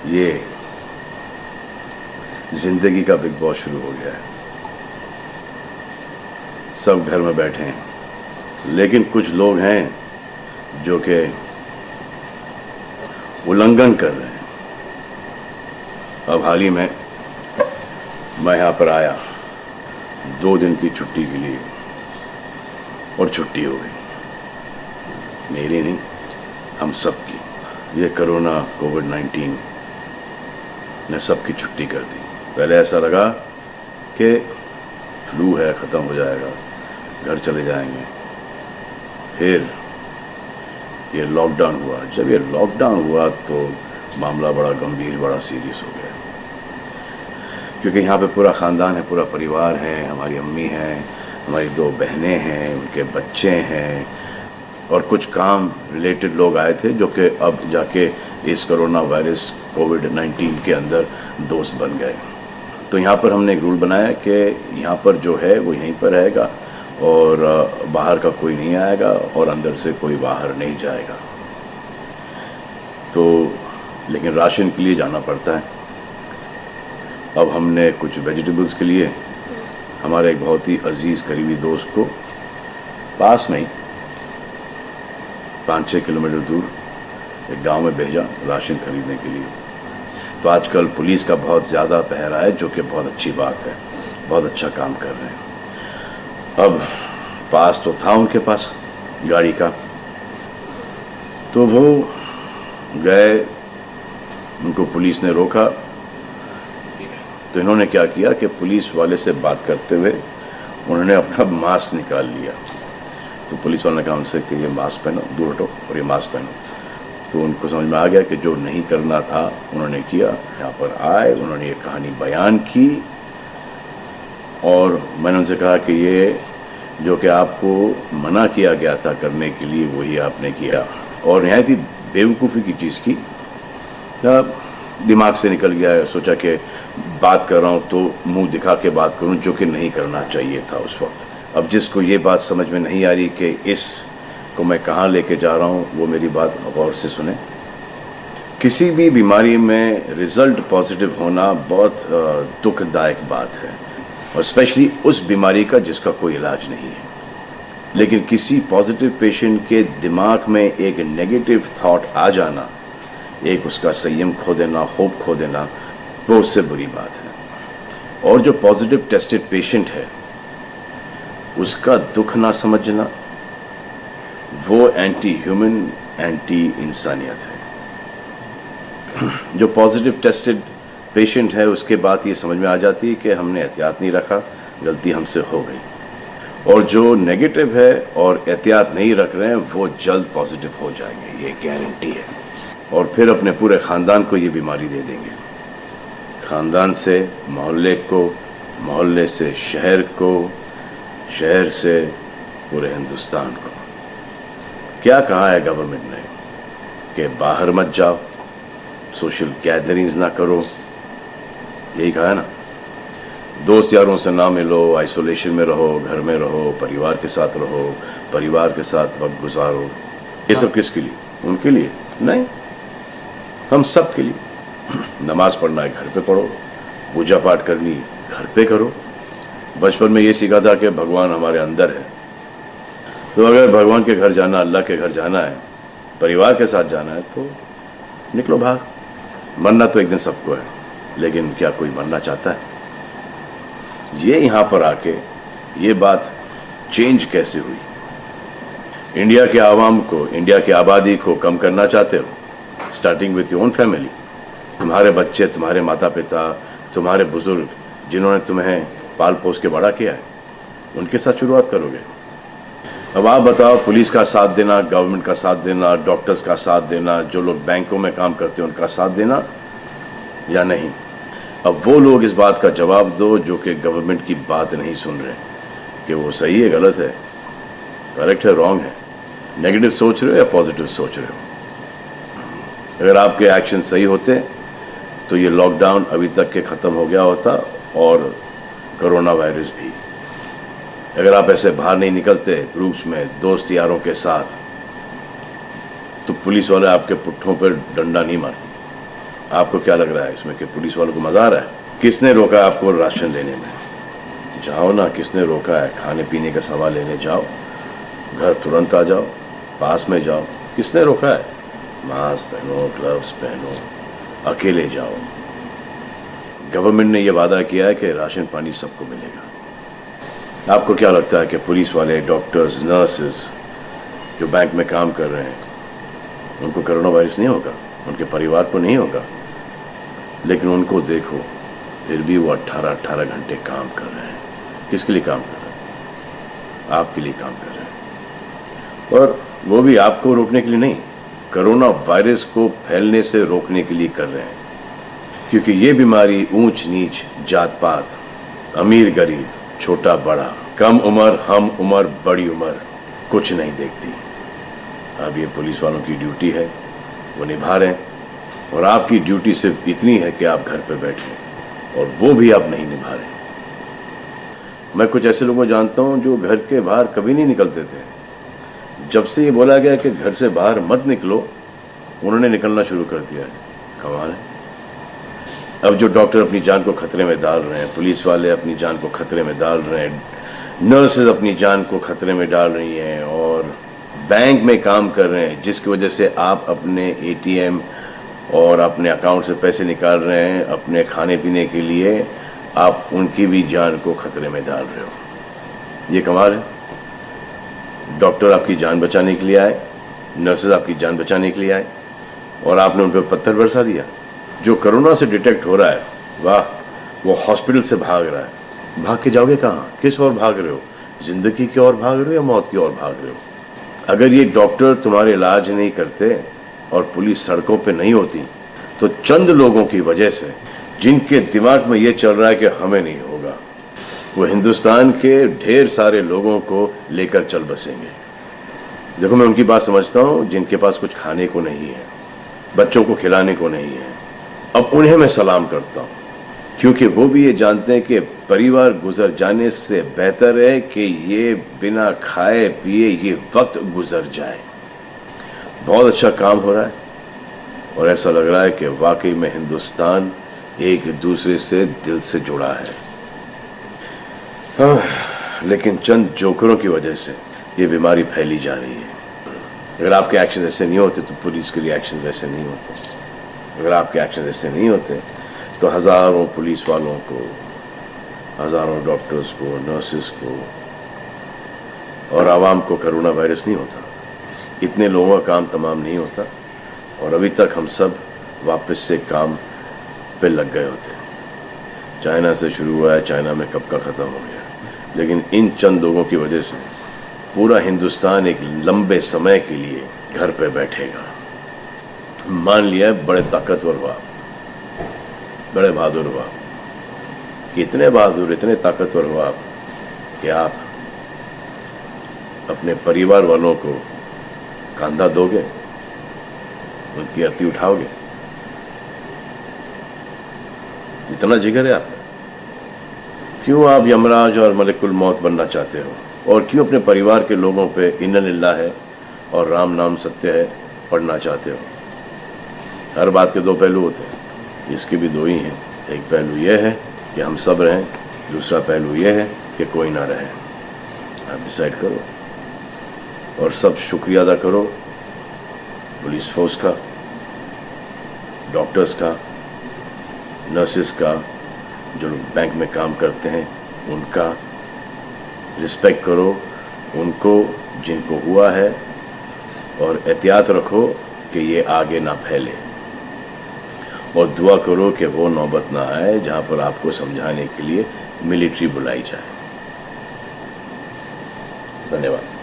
ये जिंदगी का बिग बॉस शुरू हो गया है। सब घर में बैठे हैं, लेकिन कुछ लोग हैं जो कि उल्लंघन कर रहे हैं। अब हाल ही में मैं यहाँ पर आया 2 दिन की छुट्टी के लिए, और छुट्टी हो गई। मेरी नहीं, हम सब की। ये कोरोना कोविड-19 ने सबकी छुट्टी कर दी। पहले ऐसा लगा कि फ्लू है, ख़त्म हो जाएगा, घर चले जाएंगे। फिर ये लॉकडाउन हुआ। जब ये लॉकडाउन हुआ तो मामला बड़ा गंभीर, बड़ा सीरियस हो गया, क्योंकि यहाँ पे पूरा ख़ानदान है, पूरा परिवार है। हमारी अम्मी हैं, हमारी 2 बहनें हैं, उनके बच्चे हैं, और कुछ काम रिलेटेड लोग आए थे जो कि अब जाके इस कोरोना वायरस कोविड-19 के अंदर दोस्त बन गए। तो यहाँ पर हमने एक रूल बनाया कि यहाँ पर जो है वो यहीं पर रहेगा, और बाहर का कोई नहीं आएगा, और अंदर से कोई बाहर नहीं जाएगा। तो लेकिन राशन के लिए जाना पड़ता है। अब हमने कुछ वेजिटेबल्स के लिए हमारे एक बहुत ही अजीज़ करीबी दोस्त को पास में ही 5-6 किलोमीटर दूर एक गांव में भेजा राशन खरीदने के लिए। तो आजकल पुलिस का बहुत ज़्यादा पहरा है, जो कि बहुत अच्छी बात है, बहुत अच्छा काम कर रहे हैं। अब पास तो था उनके पास गाड़ी का, तो वो गए, उनको पुलिस ने रोका। तो इन्होंने क्या किया कि पुलिस वाले से बात करते हुए उन्होंने अपना मास्क निकाल लिया। तो पुलिस वाले ने कहा उनसे कि ये मास्क पहनो, दूर हटो और ये मास्क पहनो। तो उनको समझ में आ गया कि जो नहीं करना था उन्होंने किया। यहाँ पर आए, उन्होंने ये कहानी बयान की, और मैंने उनसे कहा कि ये जो कि आपको मना किया गया था करने के लिए, वही आपने किया, और नहायत ही बेवकूफ़ी की चीज़ की। दिमाग से निकल गया। सोचा कि बात कर रहा हूँ तो मुंह दिखा के बात करूँ, जो कि नहीं करना चाहिए था उस वक्त। अब जिसको ये बात समझ में नहीं आ रही कि इस को मैं कहाँ लेके जा रहा हूँ, वो मेरी बात गौर से सुने। किसी भी बीमारी में रिजल्ट पॉजिटिव होना बहुत दुखदायक बात है, और स्पेशली उस बीमारी का जिसका कोई इलाज नहीं है। लेकिन किसी पॉजिटिव पेशेंट के दिमाग में एक नेगेटिव थॉट आ जाना, एक उसका संयम खो देना, होप खो देना, वो उससे बुरी बात है। और जो पॉजिटिव टेस्टेड पेशेंट है, उसका दुख ना समझना, वो एंटी ह्यूमन, एंटी इंसानियत है। जो पॉजिटिव टेस्टेड पेशेंट है, उसके बाद ये समझ में आ जाती है कि हमने एहतियात नहीं रखा, गलती हमसे हो गई। और जो नेगेटिव है और एहतियात नहीं रख रहे हैं, वो जल्द पॉजिटिव हो जाएंगे, ये गारंटी है। और फिर अपने पूरे ख़ानदान को ये बीमारी दे देंगे। ख़ानदान से मोहल्ले को, मोहल्ले से शहर को, शहर से पूरे हिंदुस्तान को। क्या कहा है गवर्नमेंट ने कि बाहर मत जाओ, सोशल गैदरिंग्स ना करो, यही कहा है ना। दोस्त यारों से ना मिलो, आइसोलेशन में रहो, घर में रहो, परिवार के साथ रहो, परिवार के साथ वक्त गुजारो। ये सब किसके लिए? उनके लिए नहीं, हम सब के लिए। नमाज पढ़ना है घर पे पढ़ो, पूजा पाठ करनी घर पे करो। बचपन में ये सीखा था कि भगवान हमारे अंदर है, तो अगर भगवान के घर जाना, अल्लाह के घर जाना है, परिवार के साथ जाना है, तो निकलो बाहर। मरना तो एक दिन सबको है, लेकिन क्या कोई मरना चाहता है? ये यहाँ पर आके ये बात चेंज कैसे हुई? इंडिया के आवाम को, इंडिया की आबादी को कम करना चाहते हो? Starting with your own family. तुम्हारे बच्चे, तुम्हारे माता पिता, तुम्हारे बुजुर्ग, जिन्होंने तुम्हें पाल पोस के बड़ा किया है, उनके साथ शुरुआत करोगे। अब आप बताओ, पुलिस का साथ देना, गवर्नमेंट का साथ देना, डॉक्टर्स का साथ देना, जो लोग बैंकों में काम करते हैं उनका साथ देना या नहीं? अब वो लोग इस बात का जवाब दो जो कि गवर्नमेंट की बात नहीं सुन रहे, कि वो सही है, गलत है, करेक्ट है, रॉन्ग है, नेगेटिव सोच रहे हो या पॉजिटिव सोच रहे हो। अगर आपके एक्शन सही होते तो ये लॉकडाउन अभी तक के ख़त्म हो गया होता, और कोरोना वायरस भी। अगर आप ऐसे बाहर नहीं निकलते ग्रुप्स में, दोस्त यारों के साथ, तो पुलिस वाले आपके पुट्ठों पर डंडा नहीं मारते। आपको क्या लग रहा है इसमें कि पुलिस वालों को मजा आ रहा है? किसने रोका आपको राशन लेने में? जाओ ना, किसने रोका है? खाने पीने का सामान लेने जाओ, घर तुरंत आ जाओ, पास में जाओ, किसने रोका है? मास्क पहनो, ग्लव्स पहनो, अकेले जाओ। गवर्नमेंट ने यह वादा किया है कि राशन पानी सबको मिलेगा। आपको क्या लगता है कि पुलिस वाले, डॉक्टर्स, नर्सेस जो बैंक में काम कर रहे हैं, उनको कोरोना वायरस नहीं होगा? उनके परिवार को नहीं होगा? लेकिन उनको देखो, फिर भी वो 18-18 घंटे काम कर रहे हैं। किसके लिए काम कर रहे हैं? आपके लिए काम कर रहे हैं। और वो भी आपको रोकने के लिए नहीं, कोरोना वायरस को फैलने से रोकने के लिए कर रहे हैं। क्योंकि ये बीमारी ऊंच नीच, जात पात, अमीर गरीब, छोटा बड़ा, कम उम्र, हम उम्र, बड़ी उम्र कुछ नहीं देखती। अब ये पुलिस वालों की ड्यूटी है, वो निभा रहे हैं। और आपकी ड्यूटी सिर्फ इतनी है कि आप घर पे बैठे, और वो भी आप नहीं निभा रहे। मैं कुछ ऐसे लोगों को जानता हूं जो घर के बाहर कभी नहीं निकलते थे। जब से ये बोला गया कि घर से बाहर मत निकलो, उन्होंने निकलना शुरू कर दिया है। कमाल है। अब जो डॉक्टर अपनी जान को खतरे में डाल रहे हैं, पुलिस वाले अपनी जान को खतरे में डाल रहे हैं, नर्सेज अपनी जान को खतरे में डाल रही हैं, और बैंक में काम कर रहे हैं, जिसकी वजह से आप अपने एटीएम और अपने अकाउंट से पैसे निकाल रहे हैं अपने खाने पीने के लिए, आप उनकी भी जान को खतरे में डाल रहे हो। ये कमाल है। डॉक्टर आपकी जान बचाने के लिए आए, नर्सेज आपकी जान बचाने के लिए आए, और आपने उन पर पत्थर बरसा दिया। जो कोरोना से डिटेक्ट हो रहा है, वाह, वो हॉस्पिटल से भाग रहा है। भाग के जाओगे कहाँ? किस ओर भाग रहे हो? जिंदगी की ओर भाग रहे हो या मौत की ओर भाग रहे हो? अगर ये डॉक्टर तुम्हारे इलाज नहीं करते और पुलिस सड़कों पे नहीं होती, तो चंद लोगों की वजह से, जिनके दिमाग में ये चल रहा है कि हमें नहीं होगा, वो हिंदुस्तान के ढेर सारे लोगों को लेकर चल बसेंगे। देखो, मैं उनकी बात समझता हूँ जिनके पास कुछ खाने को नहीं है, बच्चों को खिलाने को नहीं है। अब उन्हें मैं सलाम करता हूँ, क्योंकि वो भी ये जानते हैं कि परिवार गुजर जाने से बेहतर है कि ये बिना खाए पिए ये वक्त गुजर जाए। बहुत अच्छा काम हो रहा है, और ऐसा लग रहा है कि वाकई में हिंदुस्तान एक दूसरे से दिल से जुड़ा है। लेकिन चंद जोकरों की वजह से ये बीमारी फैली जा रही है। अगर आपके एक्शन ऐसे नहीं होते तो पुलिस के लिए एक्शन वैसे नहीं होते। अगर आपके एक्शन ऐसे नहीं होते तो हजारों पुलिस वालों को, हजारों डॉक्टर्स को, नर्सेस को और आवाम को कोरोना वायरस नहीं होता। इतने लोगों का काम तमाम नहीं होता, और अभी तक हम सब वापस से काम पे लग गए होते। चाइना से शुरू हुआ है, चाइना में कब का ख़त्म हो गया। लेकिन इन चंद लोगों की वजह से पूरा हिंदुस्तान एक लंबे समय के लिए घर पे बैठेगा। मान लिया है बड़े ताकतवर हुआ, बड़े बहादुर हुआ, इतने बहादुर, इतने ताकतवर हुआ कि आप अपने परिवार वालों को कंधा दोगे, उनकी अर्थी उठाओगे। इतना जिगर है आप। क्यों आप यमराज और मलिकुल मौत बनना चाहते हो? और क्यों अपने परिवार के लोगों पे इन्ना लिल्लाह है और राम नाम सत्य है पढ़ना चाहते हो? हर बात के दो पहलू होते हैं, इसके भी दो ही हैं। एक पहलू यह है कि हम सब रहें, दूसरा पहलू यह है कि कोई ना रहे। आप डिसाइड करो, और सब शुक्रिया अदा करो पुलिस फोर्स का, डॉक्टर्स का, नर्सेस का, जो लोग बैंक में काम करते हैं उनका रिस्पेक्ट करो, उनको जिनको हुआ है, और एहतियात रखो कि ये आगे ना फैले, और दुआ करो कि वो नौबत ना आए जहां पर आपको समझाने के लिए मिलिट्री बुलाई जाए। धन्यवाद।